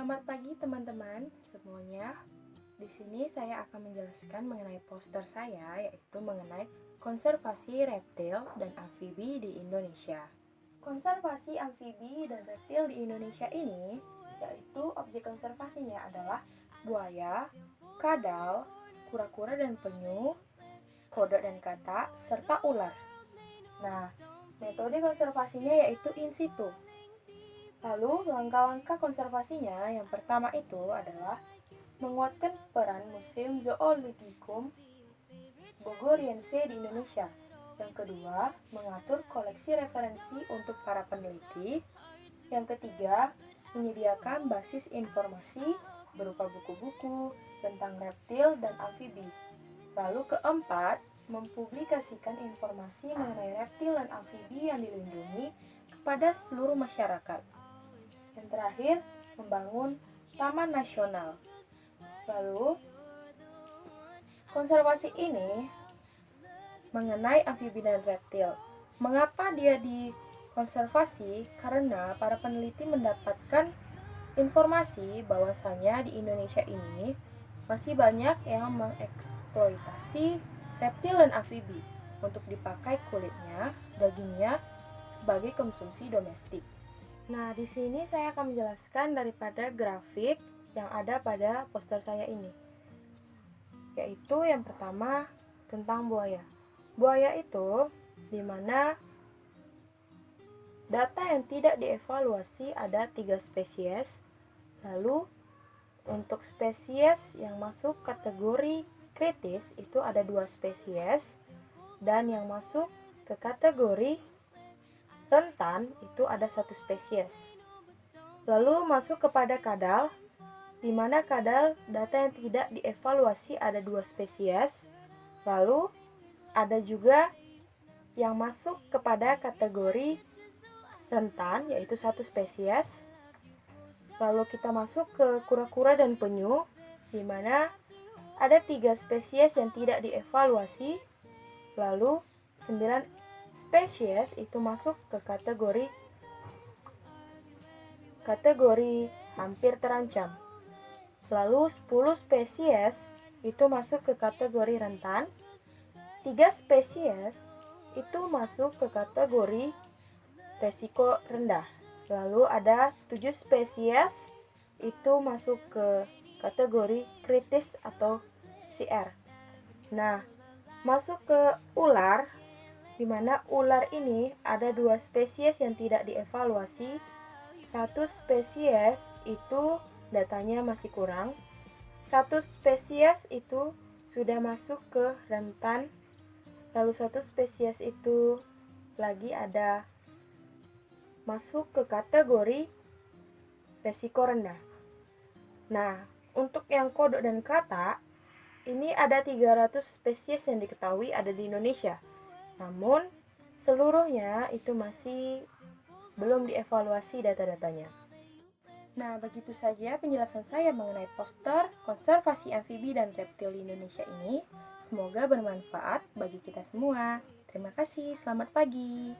Selamat pagi teman-teman semuanya. Di sini saya akan menjelaskan mengenai poster saya, yaitu mengenai konservasi reptil dan amfibi di Indonesia. Konservasi amfibi dan reptil di Indonesia ini, yaitu objek konservasinya adalah buaya, kadal, kura-kura dan penyu, kodok dan katak, serta ular. Nah, metode konservasinya yaitu in situ. Lalu, langkah-langkah konservasinya yang pertama itu adalah menguatkan peran Museum Zoologicum Bogoriense di Indonesia. Yang kedua, mengatur koleksi referensi untuk para peneliti. Yang ketiga, menyediakan basis informasi berupa buku-buku tentang reptil dan amfibi. Lalu keempat, mempublikasikan informasi mengenai reptil dan amfibi yang dilindungi kepada seluruh masyarakat. Yang terakhir, membangun taman nasional. Lalu, konservasi ini mengenai amfibi dan reptil. Mengapa dia dikonservasi? Karena para peneliti mendapatkan informasi bahwasanya di Indonesia ini masih banyak yang mengeksploitasi reptil dan amfibi untuk dipakai kulitnya, dagingnya sebagai konsumsi domestik. Nah, di sini saya akan menjelaskan daripada grafik yang ada pada poster saya ini. Yaitu yang pertama tentang buaya. Buaya itu di mana data yang tidak dievaluasi ada 3 spesies. Lalu untuk spesies yang masuk kategori kritis itu ada 2 spesies, dan yang masuk ke kategori rentan itu ada 1 spesies. Lalu masuk kepada kadal, di mana kadal data yang tidak dievaluasi ada 2 spesies. Lalu ada juga yang masuk kepada kategori rentan, yaitu 1 spesies. Lalu kita masuk ke kura-kura dan penyu, di mana ada 3 spesies yang tidak dievaluasi. Lalu 9 spesies itu masuk ke kategori hampir terancam. Lalu 10 spesies itu masuk ke kategori rentan. 3 spesies itu masuk ke kategori resiko rendah. Lalu ada 7 spesies itu masuk ke kategori kritis atau CR. Nah, masuk ke ular, di mana ular ini ada 2 spesies yang tidak dievaluasi. 1 spesies itu datanya masih kurang. 1 spesies itu sudah masuk ke rentan. Lalu 1 spesies itu lagi ada masuk ke kategori resiko rendah. Nah, untuk yang kodok dan katak, ini ada 300 spesies yang diketahui ada di Indonesia. Namun, seluruhnya itu masih belum dievaluasi data-datanya. Nah, begitu saja penjelasan saya mengenai poster konservasi amfibi dan reptil di Indonesia ini. Semoga bermanfaat bagi kita semua. Terima kasih, selamat pagi.